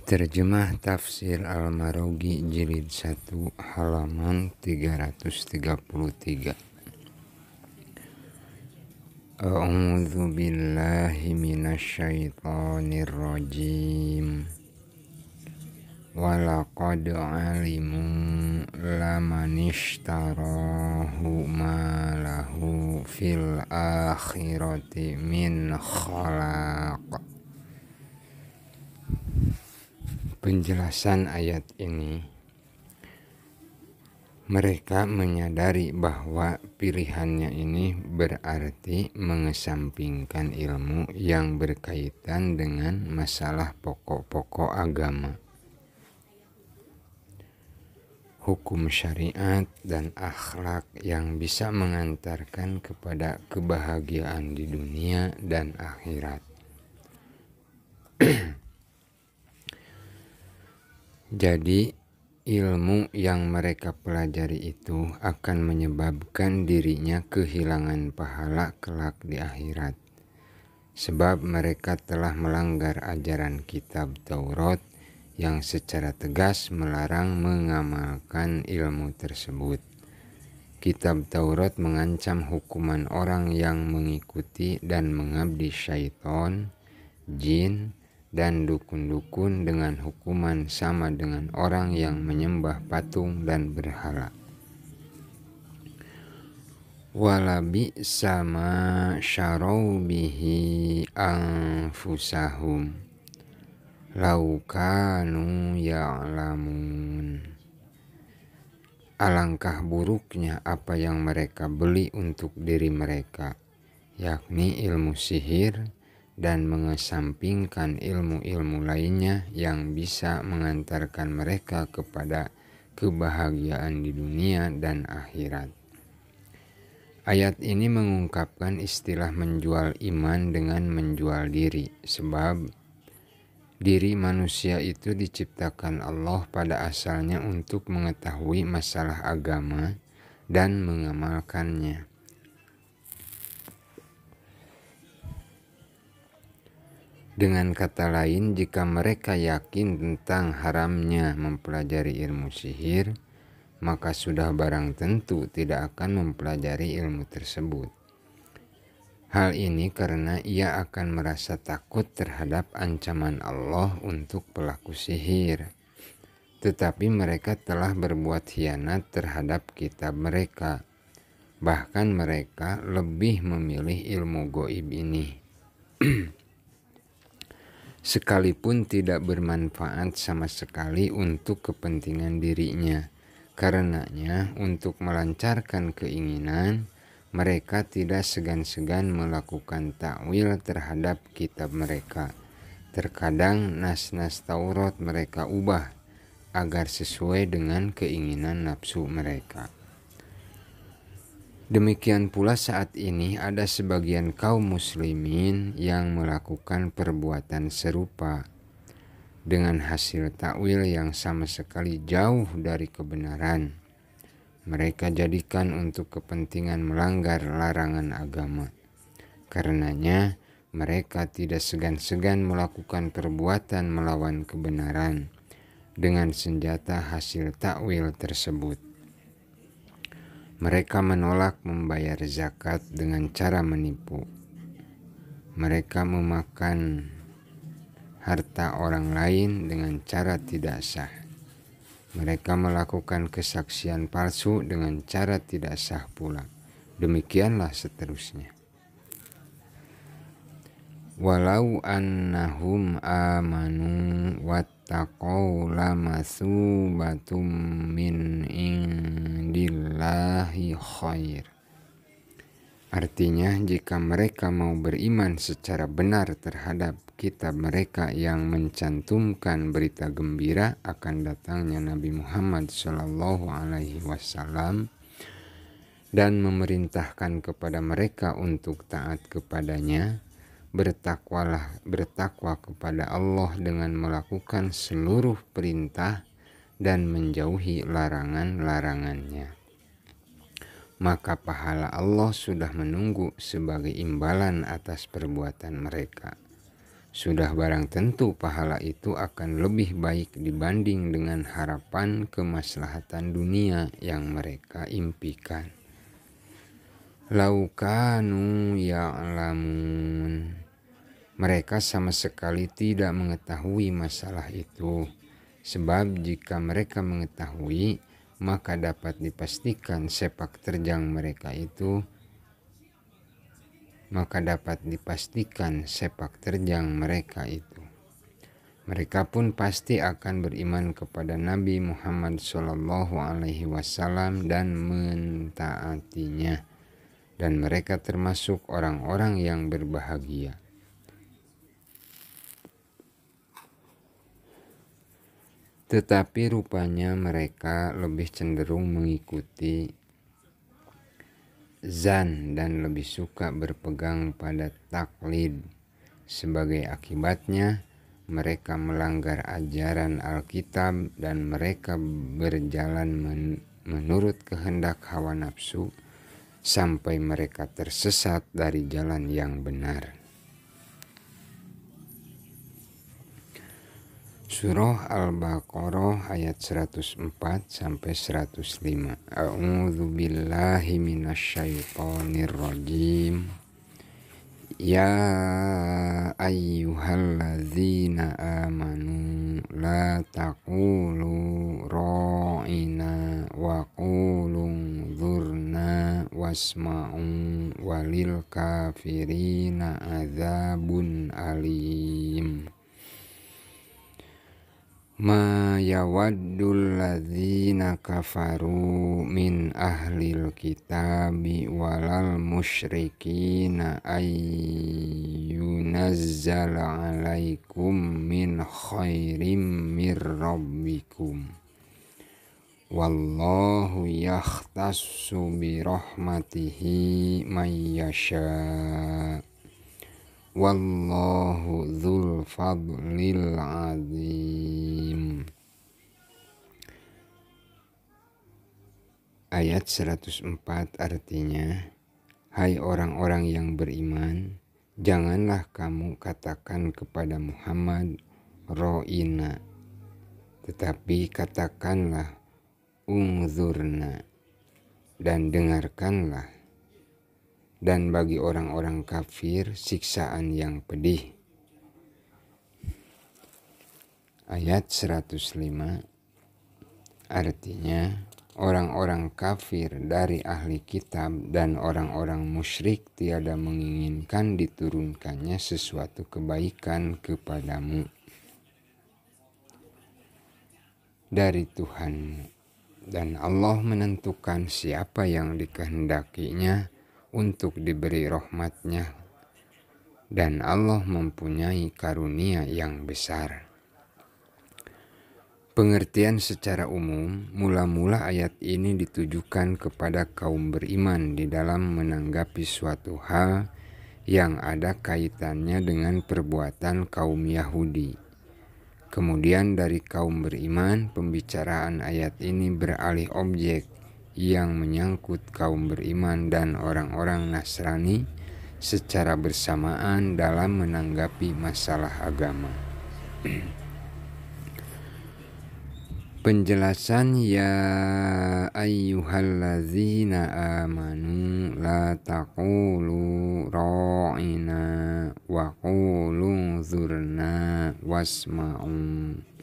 Terjemah Tafsir Al-Marogi Jilid 1 halaman 333. A'udzu billahi minasyaitonir rajim. Walaqad alimu lamanishtarahu ma lahu fil akhirati min khalaq. Penjelasan ayat ini, mereka menyadari bahwa pilihannya ini berarti mengesampingkan ilmu yang berkaitan dengan masalah pokok-pokok agama, hukum syariat dan akhlak yang bisa mengantarkan kepada kebahagiaan di dunia dan akhirat. Jadi, ilmu yang mereka pelajari itu akan menyebabkan dirinya kehilangan pahala kelak di akhirat. Sebab mereka telah melanggar ajaran kitab Taurat yang secara tegas melarang mengamalkan ilmu tersebut. Kitab Taurat mengancam hukuman orang yang mengikuti dan mengabdi syaitan, jin, dan dukun-dukun dengan hukuman sama dengan orang yang menyembah patung dan berhala. Walabi sama syarau bihi anfusahum laukanu ya'lamun. Alangkah buruknya apa yang mereka beli untuk diri mereka, yakni ilmu sihir, dan mengesampingkan ilmu-ilmu lainnya yang bisa mengantarkan mereka kepada kebahagiaan di dunia dan akhirat. Ayat ini mengungkapkan istilah menjual iman dengan menjual diri, sebab diri manusia itu diciptakan Allah pada asalnya untuk mengetahui masalah agama dan mengamalkannya. Dengan kata lain, jika mereka yakin tentang haramnya mempelajari ilmu sihir, maka sudah barang tentu tidak akan mempelajari ilmu tersebut. Hal ini karena ia akan merasa takut terhadap ancaman Allah untuk pelaku sihir. Tetapi mereka telah berbuat khianat terhadap kitab mereka. Bahkan mereka lebih memilih ilmu gaib ini. Sekalipun tidak bermanfaat sama sekali untuk kepentingan dirinya. Karenanya, untuk melancarkan keinginan, mereka tidak segan-segan melakukan takwil terhadap kitab mereka. Terkadang nas-nas Taurat mereka ubah agar sesuai dengan keinginan nafsu mereka. Demikian pula saat ini ada sebagian kaum muslimin yang melakukan perbuatan serupa dengan hasil takwil yang sama sekali jauh dari kebenaran. Mereka jadikan untuk kepentingan melanggar larangan agama. Karenanya mereka tidak segan-segan melakukan perbuatan melawan kebenaran dengan senjata hasil takwil tersebut. Mereka menolak membayar zakat dengan cara menipu. Mereka memakan harta orang lain dengan cara tidak sah. Mereka melakukan kesaksian palsu dengan cara tidak sah pula. Demikianlah seterusnya. Walau annahum amanu wattaqau lamatsubatum min indillahi khair. Artinya, jika mereka mau beriman secara benar terhadap kitab mereka yang mencantumkan berita gembira akan datangnya Nabi Muhammad SAW dan memerintahkan kepada mereka untuk taat kepadanya, bertakwa kepada Allah dengan melakukan seluruh perintah dan menjauhi larangan-larangannya, maka pahala Allah sudah menunggu sebagai imbalan atas perbuatan mereka. Sudah barang tentu pahala itu akan lebih baik dibanding dengan harapan kemaslahatan dunia yang mereka impikan. Laukanu ya'lamun. Mereka sama sekali tidak mengetahui masalah itu. Sebab jika mereka mengetahui, maka dapat dipastikan sepak terjang mereka itu mereka pun pasti akan beriman kepada Nabi Muhammad SAW dan mentaatinya, dan mereka termasuk orang-orang yang berbahagia. Tetapi rupanya mereka lebih cenderung mengikuti zan dan lebih suka berpegang pada taklid. Sebagai akibatnya, mereka melanggar ajaran Alkitab dan mereka berjalan menurut kehendak hawa nafsu sampai mereka tersesat dari jalan yang benar. Surah Al-Baqarah ayat 104 sampai 105. A'udzu billahi minasyaitonir rajim. Ya ayyuhalladzina amanu la taqulu ra'ina wa qulu dzurna wasma'u walil kafirina adzabun alim. Ma yawaddul ladzina kafaru min ahlil kitabi walal musyrikina ayyunazzala alaikum min khairim mir rabbikum wallahu yakhtassu bi rahmatihi may yasha. Wallahu dzul fadlil azim. Ayat 104 artinya, hai orang-orang yang beriman, janganlah kamu katakan kepada Muhammad ro'ina, tetapi katakanlah ungzurna, dan dengarkanlah. Dan bagi orang-orang kafir siksaan yang pedih. Ayat 105 artinya, orang-orang kafir dari ahli kitab dan orang-orang musyrik tiada menginginkan diturunkannya sesuatu kebaikan kepadamu dari Tuhanmu, dan Allah menentukan siapa yang dikehendakinya untuk diberi rahmatnya, dan Allah mempunyai karunia yang besar. Pengertian secara umum, mula-mula ayat ini ditujukan kepada kaum beriman di dalam menanggapi suatu hal yang ada kaitannya dengan perbuatan kaum Yahudi. Kemudian dari kaum beriman, pembicaraan ayat ini beralih objek yang menyangkut kaum beriman dan orang-orang Nasrani secara bersamaan dalam menanggapi masalah agama. Penjelasan ya ayyuhalladzina amanu la taqulu ra'ina wa qulu dzurna wasma'u.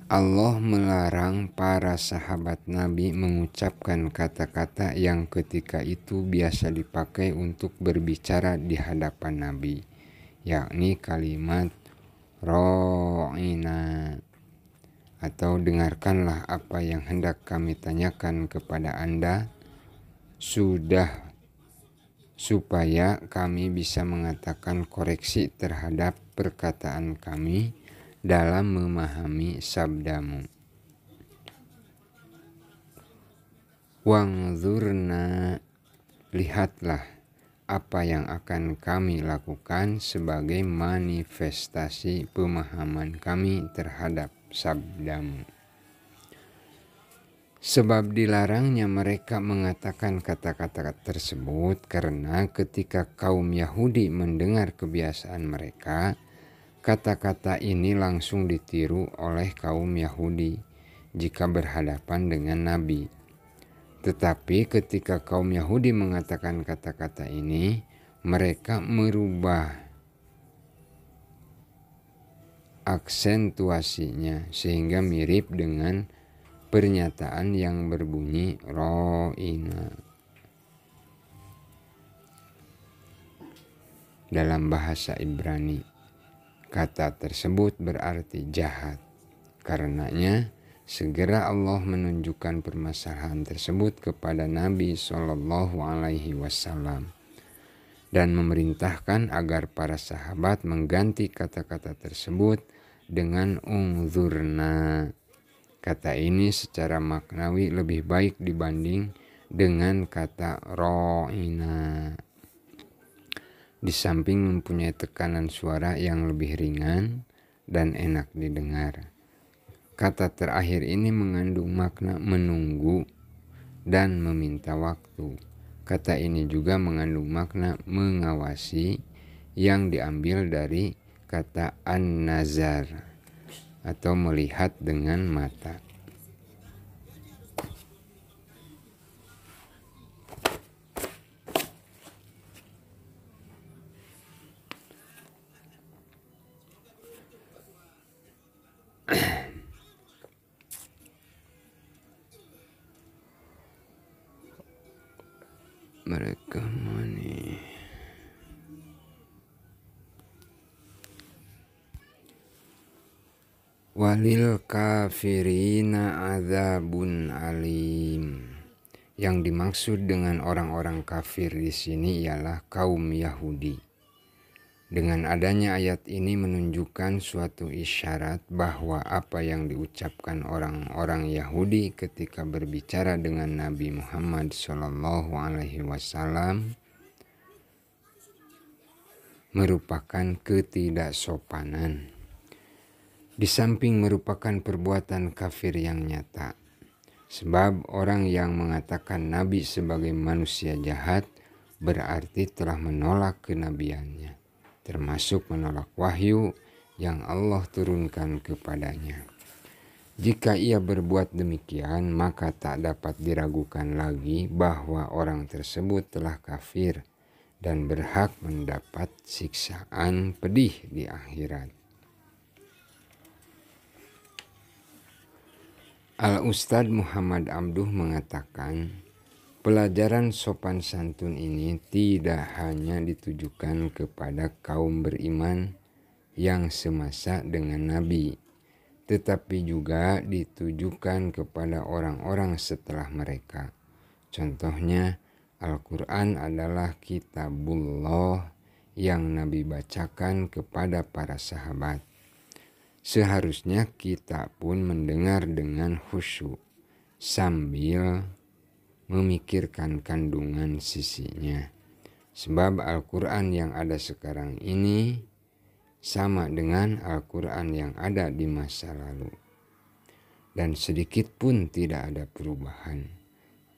Allah melarang para sahabat Nabi mengucapkan kata-kata yang ketika itu biasa dipakai untuk berbicara di hadapan Nabi, yakni kalimat ro'ina atau dengarkanlah apa yang hendak kami tanyakan kepada Anda, supaya kami bisa mengatakan koreksi terhadap perkataan kami dalam memahami sabdamu. Wangzurna, lihatlah apa yang akan kami lakukan sebagai manifestasi pemahaman kami terhadap sabdamu. Sebab dilarangnya mereka mengatakan kata-kata tersebut karena ketika kaum Yahudi mendengar kebiasaan mereka, kata-kata ini langsung ditiru oleh kaum Yahudi jika berhadapan dengan Nabi. Tetapi ketika kaum Yahudi mengatakan kata-kata ini, mereka merubah aksentuasinya sehingga mirip dengan pernyataan yang berbunyi ro'ina. Dalam bahasa Ibrani, kata tersebut berarti jahat. Karenanya, segera Allah menunjukkan permasalahan tersebut kepada Nabi Shallallahu Alaihi Wasallam dan memerintahkan agar para sahabat mengganti kata-kata tersebut dengan ungzurna. Kata ini secara maknawi lebih baik dibanding dengan kata ro'ina. Di samping mempunyai tekanan suara yang lebih ringan dan enak didengar, kata terakhir ini mengandung makna menunggu dan meminta waktu. Kata ini juga mengandung makna mengawasi yang diambil dari kata an-nazar atau melihat dengan mata. Mereka mani walil kafirina adzabun alim. Yang dimaksud dengan orang-orang kafir di sini ialah kaum Yahudi. Dengan adanya ayat ini menunjukkan suatu isyarat bahwa apa yang diucapkan orang-orang Yahudi ketika berbicara dengan Nabi Muhammad Shallallahu Alaihi Wasallam merupakan ketidaksopanan. Di samping merupakan perbuatan kafir yang nyata. Sebab orang yang mengatakan Nabi sebagai manusia jahat berarti telah menolak kenabiannya, termasuk menolak wahyu yang Allah turunkan kepadanya. Jika ia berbuat demikian, maka tak dapat diragukan lagi bahwa orang tersebut telah kafir dan berhak mendapat siksaan pedih di akhirat. Al-Ustadz Muhammad Abduh mengatakan, pelajaran sopan santun ini tidak hanya ditujukan kepada kaum beriman yang semasa dengan Nabi, tetapi juga ditujukan kepada orang-orang setelah mereka. Contohnya, Al-Quran adalah kitabullah yang Nabi bacakan kepada para sahabat. Seharusnya kita pun mendengar dengan khusyuk sambil memikirkan kandungan sisinya. Sebab Al-Quran yang ada sekarang ini sama dengan Al-Quran yang ada di masa lalu. Dan sedikit pun tidak ada perubahan.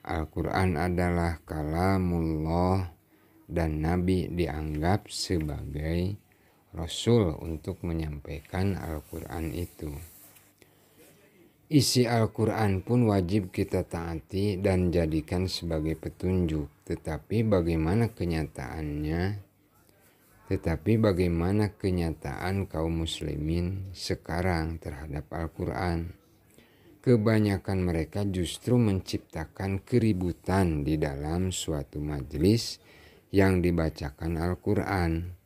Al-Quran adalah kalamullah dan Nabi dianggap sebagai Rasul untuk menyampaikan Al-Quran itu. Isi Al-Quran pun wajib kita taati dan jadikan sebagai petunjuk. Tetapi bagaimana kenyataan kaum muslimin sekarang terhadap Al-Quran? Kebanyakan mereka justru menciptakan keributan di dalam suatu majelis yang dibacakan Al-Quran.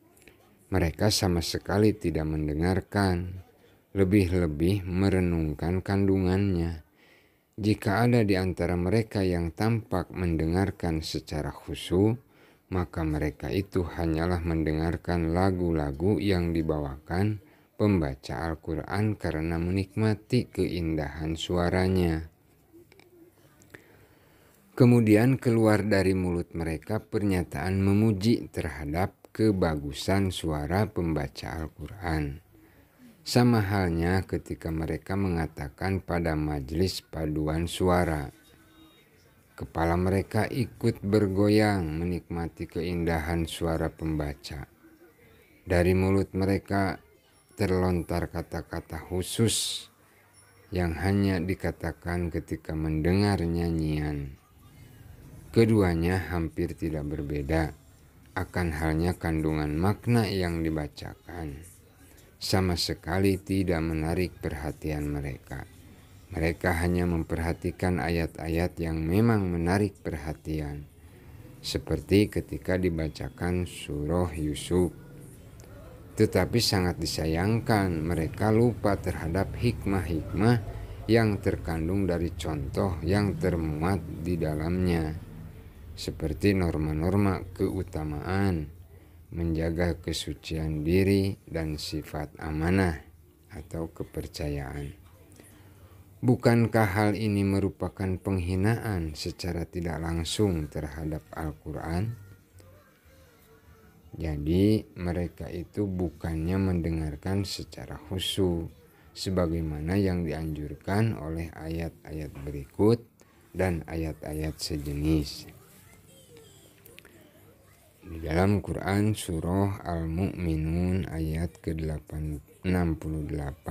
Mereka sama sekali tidak mendengarkan, lebih-lebih merenungkan kandungannya. Jika ada di antara mereka yang tampak mendengarkan secara khusyuk, maka mereka itu hanyalah mendengarkan lagu-lagu yang dibawakan pembaca Al-Quran karena menikmati keindahan suaranya. Kemudian keluar dari mulut mereka pernyataan memuji terhadap kebagusan suara pembaca Al-Quran. Sama halnya ketika mereka mengatakan pada majelis paduan suara. Kepala mereka ikut bergoyang menikmati keindahan suara pembaca. Dari mulut mereka terlontar kata-kata khusus yang hanya dikatakan ketika mendengar nyanyian. Keduanya hampir tidak berbeda akan halnya kandungan makna yang dibacakan. Sama sekali tidak menarik perhatian mereka. Mereka hanya memperhatikan ayat-ayat yang memang menarik perhatian. Seperti ketika dibacakan surah Yusuf. Tetapi sangat disayangkan mereka lupa terhadap hikmah-hikmah yang terkandung dari contoh yang termuat di dalamnya. Seperti norma-norma keutamaan, menjaga kesucian diri dan sifat amanah atau kepercayaan. Bukankah hal ini merupakan penghinaan secara tidak langsung terhadap Al-Quran? Jadi mereka itu bukannya mendengarkan secara khusyuk sebagaimana yang dianjurkan oleh ayat-ayat berikut dan ayat-ayat sejenis. Di dalam Quran surah Al-Mu'minun ayat ke-68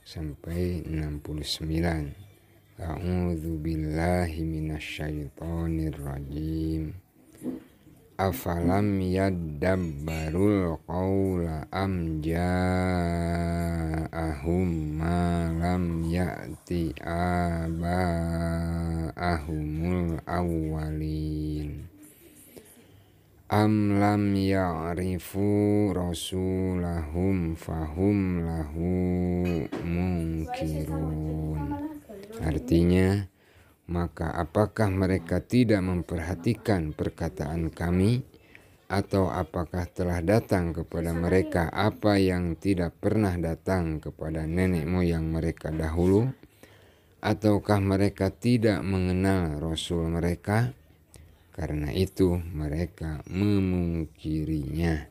sampai 69. A'udzu billahi minasyaitonir rajim. Afalam yaddabbarul qawla am ja'ahum ma lam ya'ti aba'ahumul awwalin. Am lam ya'rifu rasulahum fahum lahu munkirun. Artinya, maka apakah mereka tidak memperhatikan perkataan kami, atau apakah telah datang kepada mereka apa yang tidak pernah datang kepada nenek moyang mereka dahulu, ataukah mereka tidak mengenal Rasul mereka? Karena itu mereka memungkirinya.